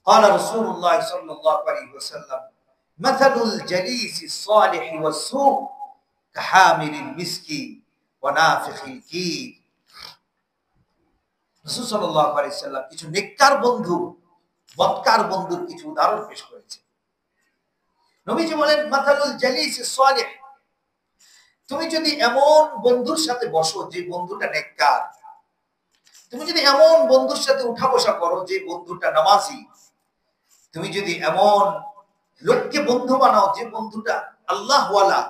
قال رسول الله صلى الله عليه وسلم مثل الجليس الصالح والسوء كحامل المسك ونافخ الكير। রাসূল সাল্লাল্লাহু আলাইহি ওয়াসাল্লাম কিছু নেককার বন্ধু বদকার বন্ধুর কিছু উদাহরণ পেশ করেছেন। নবীজি বলেন মাথালুল জালিস সালিহ, তুমি যদি এমন বন্ধুর সাথে বসো যে বন্ধুটা নেককার, তুমি যদি এমন বন্ধুর সাথে উঠা বসা করো যে বন্ধুটা নামাজি, তুমি যদি এমন লোককে বন্ধু বানাও যে বন্ধুটা আল্লাহওয়ালা,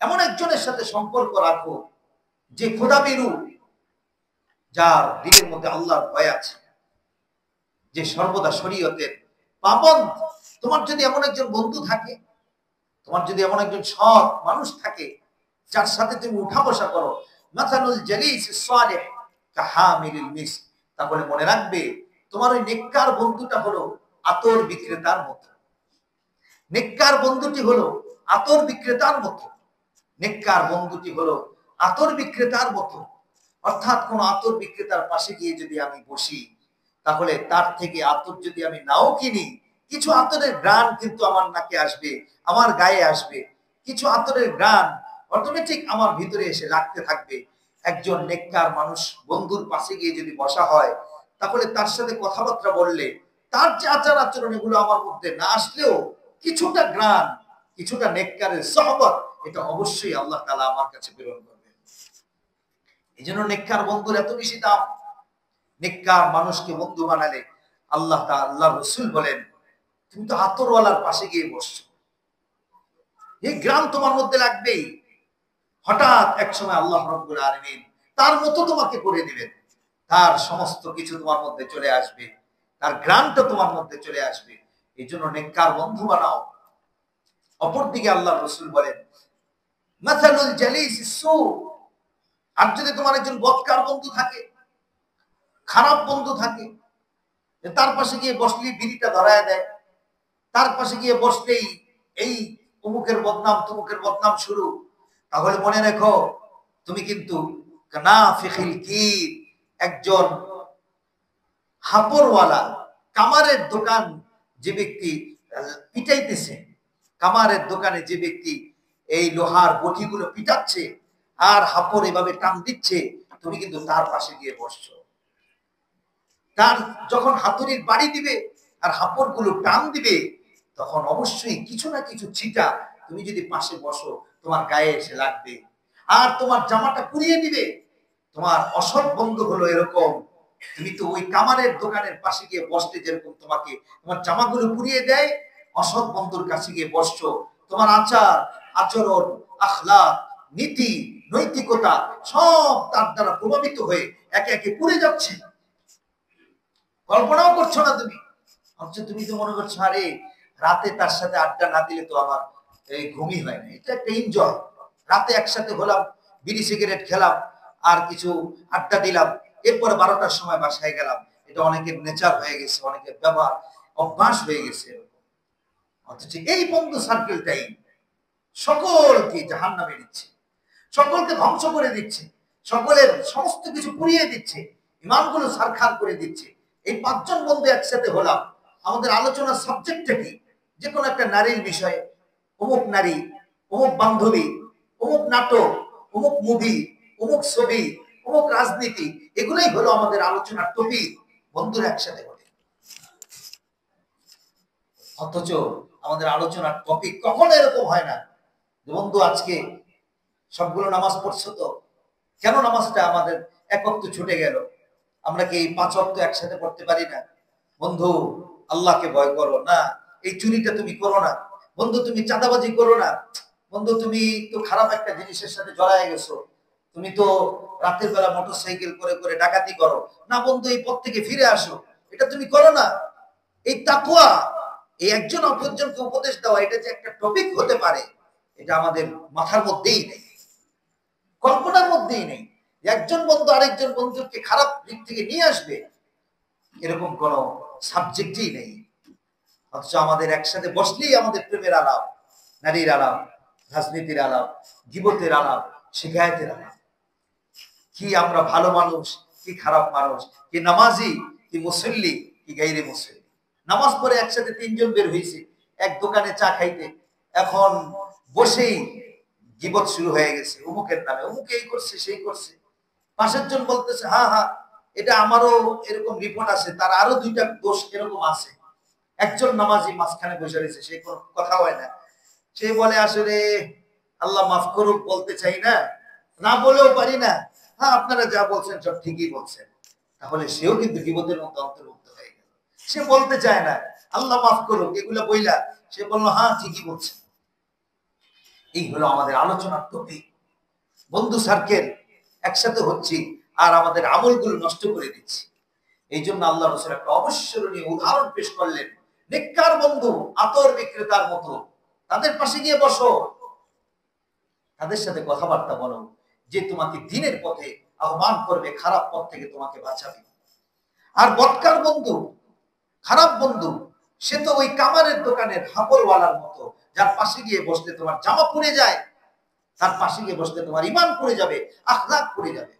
এমন একজনের সাথে সম্পর্ক রাখো যে খোদাবিরু, যার দিলের মধ্যে আল্লাহর ভয় আছে, যে সর্বদা শরীয়তের পাবন্দ, তোমার যদি এমন একজন বন্ধু থাকে, তোমার যদি এমন একজন সৎ মানুষ থাকে যার সাথে তুমি উঠা বসা করো, মাথানুল জালিস সালিহ কাহামিলিল মিস্ক, তাহলে মনে রাখবে তোমার ওই নেককার বন্ধুটা হলো আতর বিক্রেতার মতো। নেককার বন্ধুটি হলো আতর বিক্রেতার মতো। নেককার বন্ধুটি হলো আতর বিক্রেতার মতো। অর্থাৎ কোন আতর বিক্রেতার পাশে গিয়ে যদি আমি বসি, তাহলে তার থেকে আতর যদি আমি নাও কিনি, কিছু আতরের ঘ্রাণ কিন্তু আমার নাকে আসবে, আমার গায়ে আসবে। কিছু আতরের ঘ্রাণ অটোমেটিক আমার ভিতরে এসে লাগতে থাকবে। একজন নেককার মানুষ বন্ধুর পাশে গিয়ে যদি বসা হয়, তাহলে তার সাথে কথাবার্তা বললে তার যে আচার আচরণ এগুলো আমার মধ্যে না আসলেও কিছুটা ঘ্রাণ, কিছুটা নেককারের সহবত, এটা অবশ্যই আল্লাহ তাআলা আমার কাছে প্রেরণ করবেন। এই জন্য নেককার বন্ধুর এত বেশি দাম। নেককার মানুষকে বন্ধু বানালে আল্লাহ রাসূল বলেন, তুমি তো আতরওয়ালার পাশে গিয়ে বসছো, এই গ্রাম তোমার মধ্যে লাগবেই। হঠাৎ এক সময় আল্লাহ রাব্বুল আলামিন তার মতো তোমাকে করে দিবেন, তার সমস্ত কিছু তোমার মধ্যে চলে আসবে, তার গ্রামটা তোমার মধ্যে চলে আসবে। এই জন্য নেককার বন্ধু বানাও। অপরদিকে আল্লাহ রাসূল বলেন মাসালুল জালিস সু, আর যদি তোমার একজন বদকার বন্ধু থাকে, খারাপ বন্ধু থাকে, তার পাশে গিয়ে বসলেই বিড়িটা ধরায় দেয়, তার পাশে গিয়ে বসলেই এই অমুকের বদনাম তমুকের বদনাম শুরু, তাহলে মনে রেখো তুমি কিন্তু নাফিখিল কির, একজন হাপরওয়ালা, কামারের দোকান যে ব্যক্তি পিটাইতেছে, কামারের দোকানে যে ব্যক্তি এই লোহার বটিগুলো পিটাচ্ছে আর হাপর এভাবে টান দিচ্ছে, তুমি কিন্তু তার পাশে গিয়ে বসছো। তার যখন হাতুড়ির বাড়ি দিবে আর হাপড় গুলো টান দিবে, তখন অবশ্যই কিছু না কিছু ছিটা তুমি যদি পাশে বসো তোমার গায়ে এসে লাগবে, আর তোমার জামাটা পুড়িয়ে দিবে। তোমার অসৎ বন্ধু হলো এরকম, তুমি তো ওই কামারের দোকানের পাশে গিয়ে বসতে যেরকম তোমাকে তোমার জামাগুলো পুড়িয়ে দেয়, অসৎ বন্ধুর কাছে গিয়ে বসছো, তোমার আচার আচরণ আখলাক নীতি নৈতিকতা সব তার দ্বারা প্রভাবিত হয়ে একে একে পুড়ে যাচ্ছে। কল্পনাও করছো না তুমি, অথচ তুমি তো মনে করছো আরে রাতে তার সাথে আড্ডা না দিলে তো আমার এই ঘুমই হয় না। এটা একটা এনজয়, রাতে একসাথে হলাম, বিড়ি সিগারেট খেলাম আর কিছু আড্ডা দিলাম, এরপরে 12টার সময় বাসায় গেলাম। এটা অনেকের নেচার হয়ে গেছে, অনেকের ব্যবহার অভ্যাস হয়ে গেছে। অথচ এই বন্ধু সার্কেলটাই সকলকে জাহান্নামে দিচ্ছে, সকলকে ধ্বংস করে দিচ্ছে, সকলের সমস্ত কিছু পুড়িয়ে দিচ্ছে, ইমানগুলো ছারখার করে দিচ্ছে। এই 5 জন বন্ধু একসাথে হলাম, আমাদের আলোচনার সাবজেক্টটা কি? যে কোনো একটা নারীর বিষয়ে, অমুক নারী, অমুক বান্ধবী, অমুক নাটক, অমুক মুভি, অমুক ছবি, অমুক রাজনীতি, এগুলোই হলো আমাদের আলোচনার টপিক। বন্ধুরা একসাথে হলে, অথচ আমাদের আলোচনার টপিক কখনো এরকম হয় না বন্ধু আজকে সবগুলো নামাজ পড়ছো তো, কেন নামাজটা আমাদের এক ওয়াক্ত ছুটে গেল? আমরা কি 5 ওয়াক্ত একসাথে পড়তে পারি না? বন্ধু আল্লাহকে ভয় করো না, এই চুরিটা তুমি করো না। বন্ধু তুমি চাঁদাবাজি করো না। বন্ধু তুমি তো খারাপ একটা জিনিসের সাথে জড়ায় গেছো, তুমি তো রাতের বেলা মোটরসাইকেল করে করে ডাকাতি করো না। বন্ধু এই পথ থেকে ফিরে আসো, এটা তুমি করো না। এই তাকওয়া, এই একজন অপরজনকে উপদেশ দেওয়া, এটা যে একটা টপিক হতে পারে, এটা আমাদের মাথার মধ্যেই নেই, কল্পনার মধ্যেই নেই। একজন বন্ধু আরেকজন বন্ধুকে খারাপ দিক থেকে নিয়ে আসবে, এরকম কোন সাবজেক্টই নেই। অথচ আমাদের একসাথে বসলেই আমাদের প্রেমের আলাপ, নারীর আলাপ, রাজনীতির আলাপ, গীবতের আলাপ, শিকায়েতের আলাপ। কি আমরা ভালো মানুষ, কি খারাপ মানুষ, কি নামাজি, কি মুসল্লি, কি গায়রে মুসল্লি। নামাজ পড়ে একসাথে তিনজন বের হয়েছে এক দোকানে চা খাইতে, এখন বসেই গীবত শুরু হয়ে গেছে অমুকের নামে, অমুকে এই করছে সেই করছে। পাশের জন বলতেছে হ্যাঁ হ্যাঁ এটা আমারও এরকম রিপোর্ট আছে, তার আরো দুইটা দোষ এরকম আছে। একজন নামাজি মাঝখানে বসে রয়েছে, সে কোনো কথা হয় না। সে বলে আসলে আল্লাহ মাফ করুক, বলতে চাই না, না বলেও পারি না, হ্যাঁ আপনারা যা বলছেন সব ঠিকই বলছেন। তাহলে সেও কিন্তু গীবতের মধ্যে অন্তর্ভুক্ত হয়ে গেল। সে বলতে চায় না আল্লাহ মাফ করুক এগুলো বইলা, সে বললো হ্যাঁ ঠিকই বলছে। এই হলো আমাদের আলোচনার টপিক। বন্ধু সার্কেল একসাথে হচ্ছি আর আমাদের আমলগুলো নষ্ট করে দিচ্ছি। এই জন্য আল্লাহ রাসূল একটা অবিস্মরণীয় উদাহরণ পেশ করলেন। নেককার বন্ধু আতর বিক্রেতার মতো, তাদের পাশে গিয়ে বসো, তাদের সাথে কথাবার্তা বলো, যে তোমাকে দিনের পথে আহ্বান করবে, খারাপ পথ থেকে তোমাকে বাঁচাবে। আর বদকার বন্ধু, খারাপ বন্ধু, সে তো ওই কামারের দোকানের হাপড়ওয়ালার মতো, যার পাশে গিয়ে বসলে তোমার জামা পুড়ে যায়, তার পাশে গিয়ে বসলে তোমার ঈমান পুড়ে যাবে, আখলাক পুড়ে যাবে।